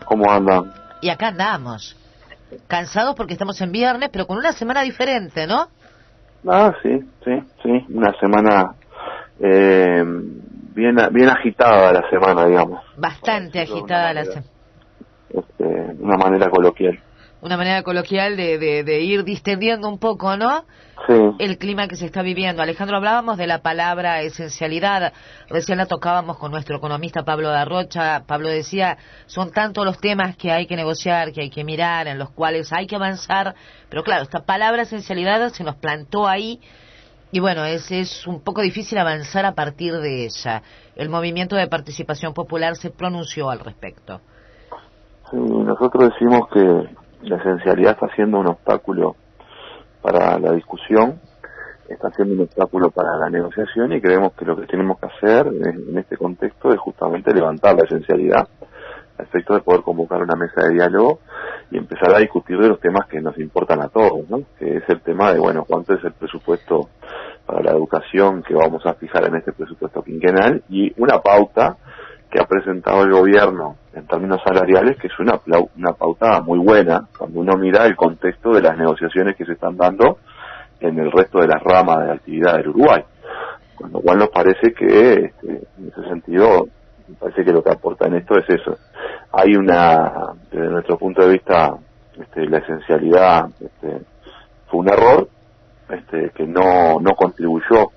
¿Cómo andan? Y acá andamos, cansados porque estamos en viernes, pero con una semana diferente, ¿no? Sí, una semana bien agitada la semana, digamos. Bastante agitada la semana. Una manera coloquial. Una manera coloquial de ir distendiendo un poco, ¿no? Sí. El clima que se está viviendo. Alejandro, hablábamos de la palabra esencialidad. Recién la tocábamos con nuestro economista Pablo Darrocha. Pablo decía, son tantos los temas que hay que negociar, que hay que mirar, en los cuales hay que avanzar. Pero claro, esta palabra esencialidad se nos plantó ahí. Y bueno, es un poco difícil avanzar a partir de ella. El movimiento de participación popular se pronunció al respecto. Sí, nosotros decimos que la esencialidad está siendo un obstáculo para la discusión, está siendo un obstáculo para la negociación, y creemos que lo que tenemos que hacer en este contexto es justamente levantar la esencialidad a efecto de poder convocar una mesa de diálogo y empezar a discutir de los temas que nos importan a todos, ¿no? Que es el tema de, bueno, cuánto es el presupuesto para la educación que vamos a fijar en este presupuesto quinquenal, y una pauta que ha presentado el gobierno en términos salariales, que es una pauta muy buena cuando uno mira el contexto de las negociaciones que se están dando en el resto de las ramas de la actividad del Uruguay. Con lo cual nos parece que, en ese sentido, me parece que lo que aporta en esto es eso. Hay desde nuestro punto de vista, la esencialidad fue un error, que no contribuyó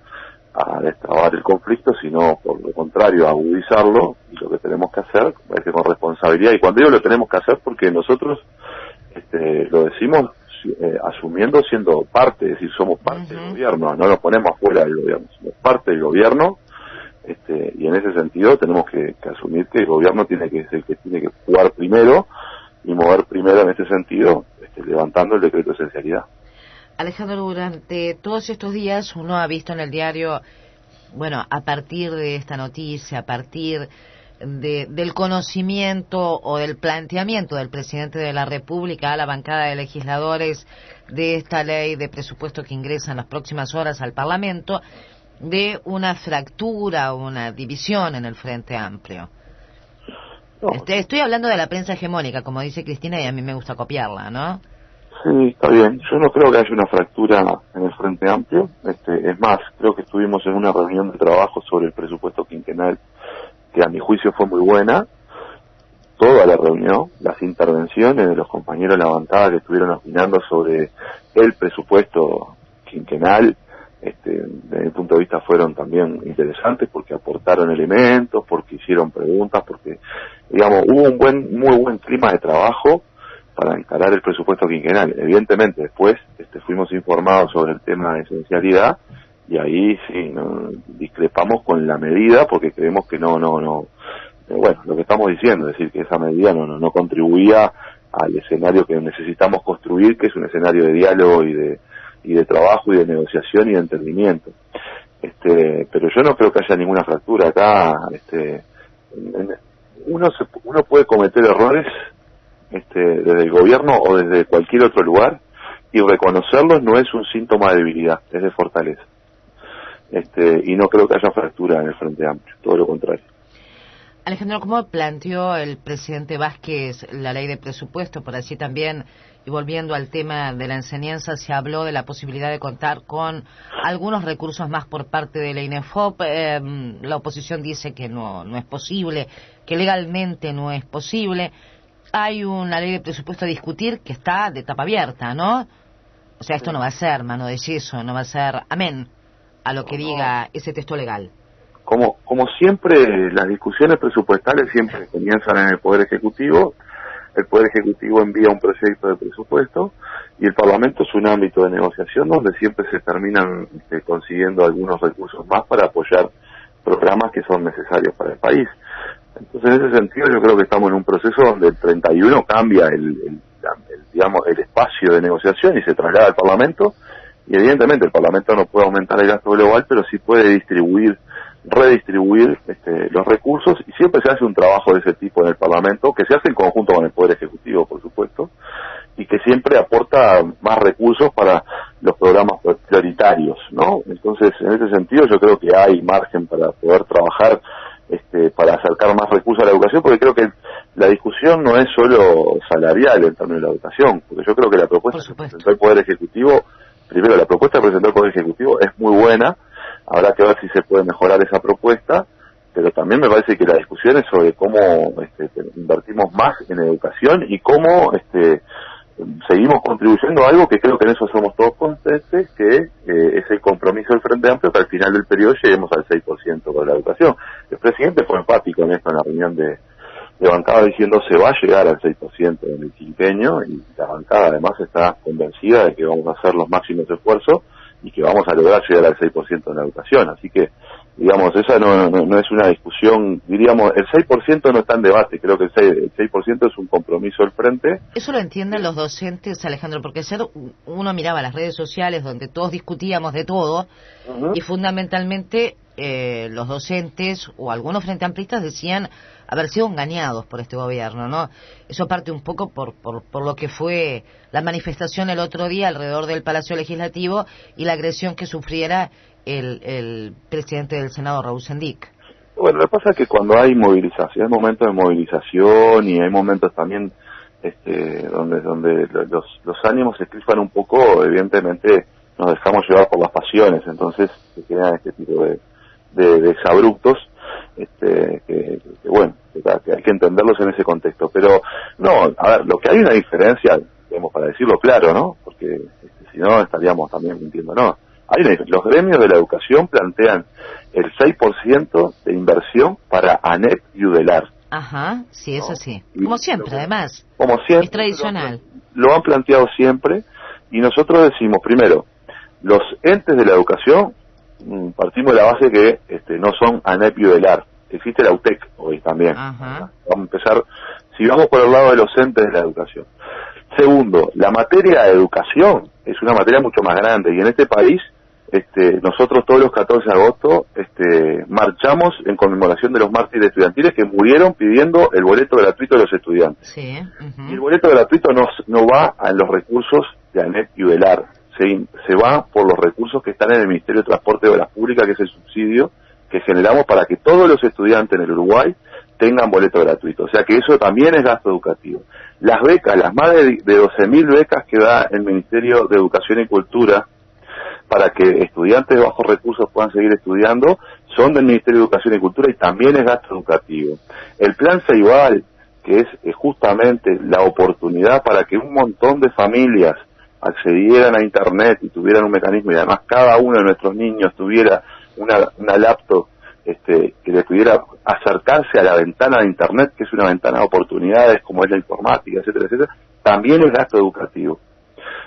a destrabar el conflicto, sino por lo contrario a agudizarlo, y lo que tenemos que hacer es con responsabilidad. Y cuando digo lo tenemos que hacer, porque nosotros lo decimos asumiendo, siendo parte, es decir, somos parte del gobierno, no nos ponemos afuera del gobierno, somos parte del gobierno, y en ese sentido tenemos que asumir que el gobierno tiene que ser el que tiene que jugar primero y mover primero en ese sentido, levantando el decreto de esencialidad. Alejandro, durante todos estos días uno ha visto en el diario, bueno, a partir de esta noticia, a partir del conocimiento o del planteamiento del presidente de la República a la bancada de legisladores de esta ley de presupuesto que ingresa en las próximas horas al Parlamento, de una fractura, una división en el Frente Amplio. No. Estoy hablando de la prensa hegemónica, como dice Cristina, y a mí me gusta copiarla, ¿no? Sí, está bien. Yo no creo que haya una fractura en el Frente Amplio. Es más, creo que estuvimos en una reunión de trabajo sobre el presupuesto quinquenal que a mi juicio fue muy buena. Toda la reunión, las intervenciones de los compañeros de la bancada que estuvieron opinando sobre el presupuesto quinquenal, desde mi punto de vista fueron también interesantes porque aportaron elementos, porque hicieron preguntas, porque, digamos, hubo un muy buen clima de trabajo para encarar el presupuesto quinquenal. Evidentemente, después fuimos informados sobre el tema de esencialidad, y ahí sí discrepamos con la medida, porque creemos que bueno, lo que estamos diciendo, es decir, que esa medida no contribuía al escenario que necesitamos construir, que es un escenario de diálogo y de trabajo y de negociación y de entendimiento. Pero yo no creo que haya ninguna fractura acá. Uno puede cometer errores desde el gobierno o desde cualquier otro lugar, y reconocerlos no es un síntoma de debilidad, es de fortaleza. Y no creo que haya fractura en el Frente Amplio, todo lo contrario. Alejandro, ¿cómo planteó el presidente Vázquez la ley de presupuesto? Por así también, y volviendo al tema de la enseñanza, se habló de la posibilidad de contar con algunos recursos más por parte de la INEFOP. La oposición dice que no es posible, que legalmente no es posible. Hay una ley de presupuesto a discutir que está de tapa abierta, ¿no? O sea, esto no va a ser mano de yeso, no va a ser amén a lo que diga ese texto legal. Como siempre, las discusiones presupuestales siempre comienzan en el Poder Ejecutivo. El Poder Ejecutivo envía un proyecto de presupuesto, y el Parlamento es un ámbito de negociación donde siempre se terminan consiguiendo algunos recursos más para apoyar programas que son necesarios para el país. Entonces, en ese sentido, yo creo que estamos en un proceso donde el 31 cambia el espacio de negociación y se traslada al Parlamento, y evidentemente el Parlamento no puede aumentar el gasto global, pero sí puede redistribuir los recursos, y siempre se hace un trabajo de ese tipo en el Parlamento, que se hace en conjunto con el Poder Ejecutivo, por supuesto, y que siempre aporta más recursos para los programas prioritarios, ¿no? Entonces, en ese sentido, yo creo que hay margen para poder trabajar para acercar más recursos a la educación, porque creo que la discusión no es solo salarial en términos de la educación, porque yo creo que la propuesta que presentó el Poder Ejecutivo, primero la propuesta que presentó el Poder Ejecutivo es muy buena, habrá que ver si se puede mejorar esa propuesta, pero también me parece que la discusión es sobre cómo invertimos más en educación y cómo seguimos contribuyendo a algo que creo que en eso somos todos conscientes, que es el compromiso del Frente Amplio, que al final del periodo lleguemos al 6% con la educación. El presidente fue enfático en esto en la reunión de bancada, diciendo se va a llegar al 6% en el quinquenio, y la bancada además está convencida de que vamos a hacer los máximos esfuerzos y que vamos a lograr llegar al 6% en la educación. Así que, digamos, esa no es una discusión, diríamos, el 6% no está en debate, creo que el 6% es un compromiso del Frente. Eso lo entienden los docentes, Alejandro, porque ayer uno miraba las redes sociales donde todos discutíamos de todo, y fundamentalmente los docentes o algunos frente amplistas decían haber sido engañados por este gobierno, ¿no? Eso parte un poco por lo que fue la manifestación el otro día alrededor del Palacio Legislativo y la agresión que sufriera el presidente del Senado, Raúl Sendic. Bueno, lo que pasa es que cuando hay movilización, hay momentos de movilización y hay momentos también donde los ánimos se crispan un poco, evidentemente nos dejamos llevar por las pasiones, entonces se crean este tipo de exabruptos, que hay que entenderlos en ese contexto. Pero no, a ver, lo que hay una diferencia, digamos, para decirlo claro, ¿no? Porque si no estaríamos también mintiendo, ¿no? Los gremios de la educación plantean el 6% de inversión para ANEP y UDELAR. Ajá, sí, eso sí. Como siempre, además. Como siempre. Es tradicional. Lo han planteado siempre, y nosotros decimos, primero, los entes de la educación, partimos de la base que no son ANEP y UDELAR. Existe la UTEC hoy también. Ajá. Vamos a empezar, si vamos por el lado de los entes de la educación. Segundo, la materia de educación es una materia mucho más grande, y en este país nosotros todos los 14 de agosto marchamos en conmemoración de los mártires estudiantiles que murieron pidiendo el boleto gratuito de los estudiantes. Sí. Y el boleto gratuito no va a los recursos de ANEP y UDELAR, se va por los recursos que están en el Ministerio de Transporte de Obras Públicas, que es el subsidio que generamos para que todos los estudiantes en el Uruguay tengan boleto gratuito. O sea que eso también es gasto educativo. Las becas, las más de 12.000 becas que da el Ministerio de Educación y Cultura para que estudiantes de bajos recursos puedan seguir estudiando, son del Ministerio de Educación y Cultura y también es gasto educativo. El plan Ceibal, que es justamente la oportunidad para que un montón de familias accedieran a Internet y tuvieran un mecanismo, y además cada uno de nuestros niños tuviera una laptop que le pudiera acercarse a la ventana de Internet, que es una ventana de oportunidades como es la informática, etcétera, etcétera, también es gasto educativo.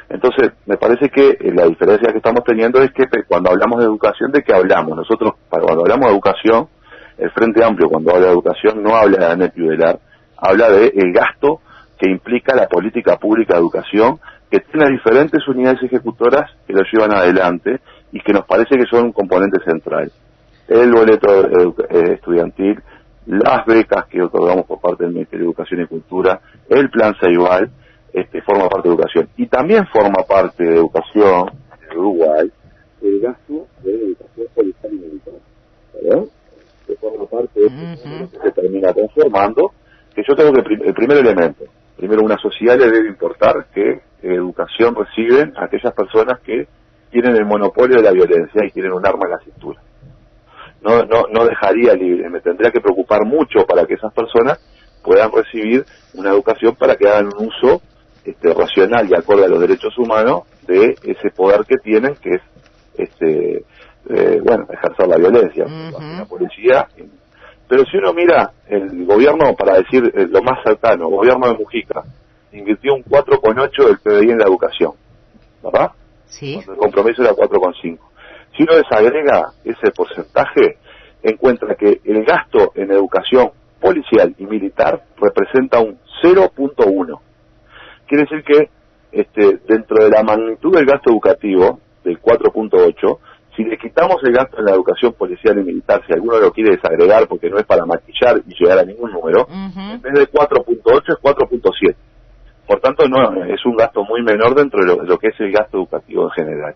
Entonces, me parece que la diferencia que estamos teniendo es que cuando hablamos de educación, ¿de qué hablamos? Nosotros, cuando hablamos de educación, el Frente Amplio, cuando habla de educación, no habla de ANEP y UDELAR, habla de el gasto que implica la política pública de educación, que tiene diferentes unidades ejecutoras que lo llevan adelante y que nos parece que son un componente central. El boleto estudiantil, las becas que otorgamos por parte del Ministerio de Educación y Cultura, el plan Ceibal, forma parte de educación. Y también forma parte de educación en Uruguay el gasto de educación policial y militar, ¿verdad? Que forma parte de que se termina conformando, que yo creo que el primer elemento, primero, una sociedad le debe importar que educación reciben aquellas personas que tienen el monopolio de la violencia y tienen un arma en la cintura. No dejaría libre, me tendría que preocupar mucho para que esas personas puedan recibir una educación para que hagan un uso racional y acorde a los derechos humanos de ese poder que tienen, que es ejercer la violencia. La policía. Pero si uno mira el gobierno, para decir lo más cercano, el gobierno de Mujica invirtió un 4,8 del PBI en la educación, ¿verdad? Sí. Cuando el compromiso era 4,5. Si uno desagrega ese porcentaje, encuentra que el gasto en educación policial y militar representa un 0,1. Quiere decir que dentro de la magnitud del gasto educativo, del 4,8, si le quitamos el gasto en la educación policial y militar, si alguno lo quiere desagregar porque no es para maquillar y llegar a ningún número, en vez de 4,8 es 4,7. Por tanto, no es un gasto muy menor dentro de lo que es el gasto educativo en general.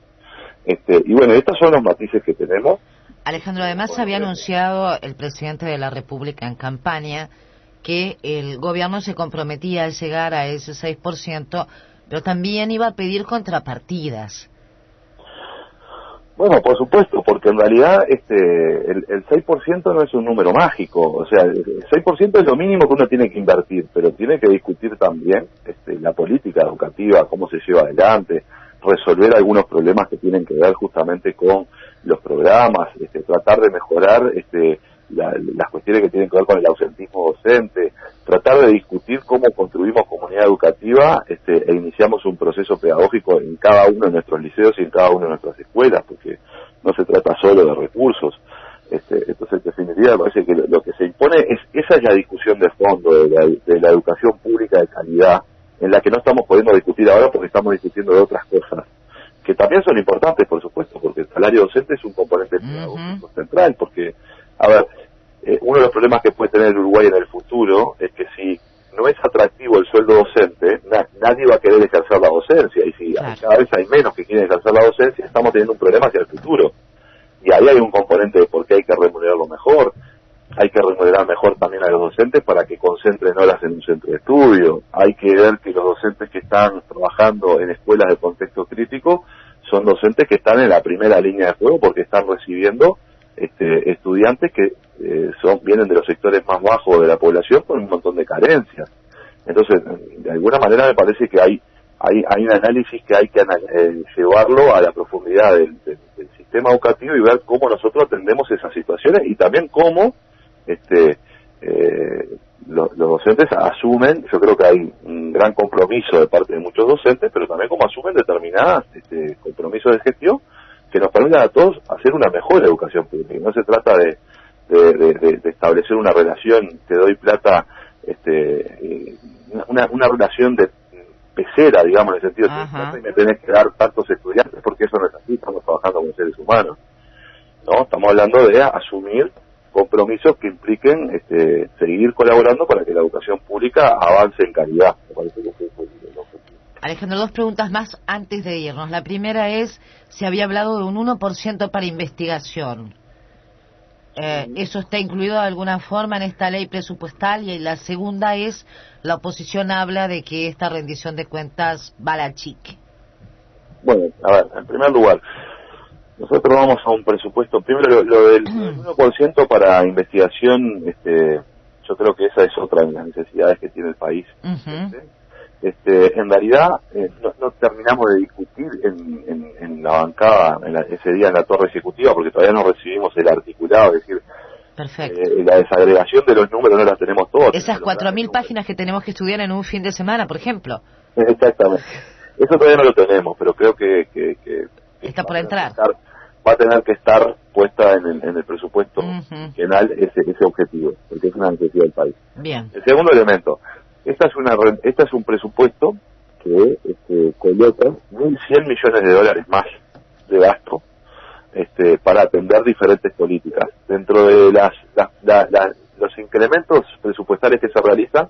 Y bueno, estos son los matices que tenemos. Alejandro, además había anunciado el presidente de la República en campaña que el gobierno se comprometía a llegar a ese 6%, pero también iba a pedir contrapartidas. Bueno, por supuesto, porque en realidad el 6% no es un número mágico, o sea, el 6% es lo mínimo que uno tiene que invertir, pero tiene que discutir también la política educativa, cómo se lleva adelante, resolver algunos problemas que tienen que ver justamente con los programas, tratar de mejorar las cuestiones que tienen que ver con el ausentismo docente, tratar de discutir cómo construimos comunidad educativa e iniciamos un proceso pedagógico en cada uno de nuestros liceos y en cada una de nuestras escuelas, porque no se trata solo de recursos. Entonces, en definitiva, me parece que lo que se impone esa es la discusión de fondo de la educación pública de calidad, en la que no estamos pudiendo discutir ahora porque estamos discutiendo de otras cosas, que también son importantes, por supuesto, porque el salario docente es un componente pedagógico central, porque, a ver, uno de los problemas que puede tener el Uruguay en el futuro es que si no es atractivo el sueldo docente, nadie va a querer ejercer la docencia, y si cada vez hay menos que quieren ejercer la docencia, estamos teniendo un problema hacia el futuro. Y ahí hay un componente de por qué hay que remunerarlo mejor. Hay que remunerar mejor también a los docentes para que concentren horas en un centro de estudio. Hay que ver que los docentes que están trabajando en escuelas de contexto crítico son docentes que están en la primera línea de juego porque están recibiendo estudiantes que vienen de los sectores más bajos de la población con un montón de carencias. Entonces, de alguna manera me parece que hay un análisis que hay que llevarlo a la profundidad del sistema educativo y ver cómo nosotros atendemos esas situaciones y también cómo los docentes asumen, yo creo que hay un gran compromiso de parte de muchos docentes, pero también cómo asumen determinadas compromisos de gestión que nos permitan a todos hacer una mejor educación pública. No se trata de establecer una relación, te doy plata, una relación de pecera, digamos, en el sentido de que me tenés que dar tantos estudiantes, porque eso no es así, estamos trabajando con seres humanos, ¿no? Estamos hablando de asumir compromisos que impliquen seguir colaborando para que la educación pública avance en calidad. Me parece que es el objetivo. Alejandro, 2 preguntas más antes de irnos. La primera es, se había hablado de un 1% para investigación. ¿Eso está incluido de alguna forma en esta ley presupuestal? Y la segunda es, la oposición habla de que esta rendición de cuentas va a la chique. Bueno, a ver, en primer lugar, nosotros vamos a un presupuesto, primero lo del 1% para investigación, yo creo que esa es otra de las necesidades que tiene el país. En realidad, no terminamos de discutir en la bancada ese día en la torre ejecutiva, porque todavía no recibimos el articulado, es decir, la desagregación de los números no la tenemos todos. Esas 4.000 páginas que tenemos que estudiar en un fin de semana, por ejemplo. Exactamente. Eso todavía no lo tenemos, pero creo que está por entrar. Va a tener que estar puesta en el presupuesto general ese objetivo, porque es una necesidad del país. Bien. El segundo elemento, esta es un presupuesto que coloca 1.100 millones de dólares más de gasto para atender diferentes políticas. Dentro de los incrementos presupuestales que se realizan,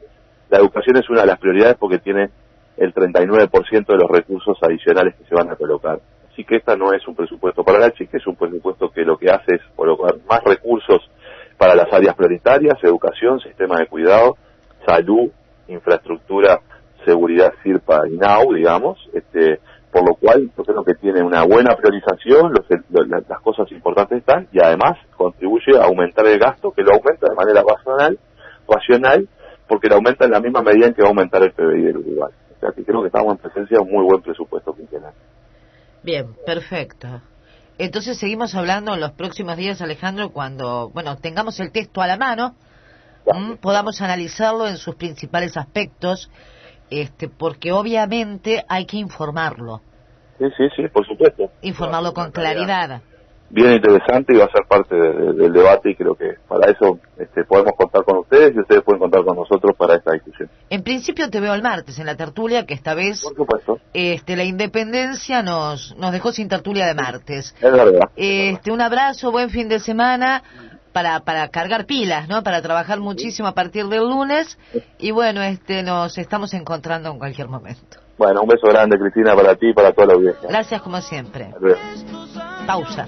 la educación es una de las prioridades porque tiene el 39% de los recursos adicionales que se van a colocar. Así que esta no es un presupuesto para la chica, es un presupuesto que lo que hace es colocar más recursos para las áreas prioritarias, educación, sistema de cuidado, salud, infraestructura, seguridad, CIRPA y NAU, digamos, por lo cual yo creo que tiene una buena priorización, las cosas importantes están, y además contribuye a aumentar el gasto, que lo aumenta de manera racional, porque lo aumenta en la misma medida en que va a aumentar el PBI del Uruguay. O sea que creo que estamos en presencia de un muy buen presupuesto quinquenal. Bien, perfecto. Entonces seguimos hablando en los próximos días, Alejandro, cuando, tengamos el texto a la mano, podamos analizarlo en sus principales aspectos, porque obviamente hay que informarlo. Sí, por supuesto. Informarlo con claridad. Bien interesante y va a ser parte del debate, y creo que para eso podemos contar con ustedes y ustedes pueden contar con nosotros para esta discusión. En principio te veo el martes en la tertulia, que esta vez por supuesto. La independencia nos dejó sin tertulia de martes. Es verdad. Un abrazo, buen fin de semana para cargar pilas, ¿no? Para trabajar muchísimo a partir del lunes y nos estamos encontrando en cualquier momento. Bueno, un beso grande, Cristina, para ti y para toda la audiencia. Gracias como siempre. Pausa.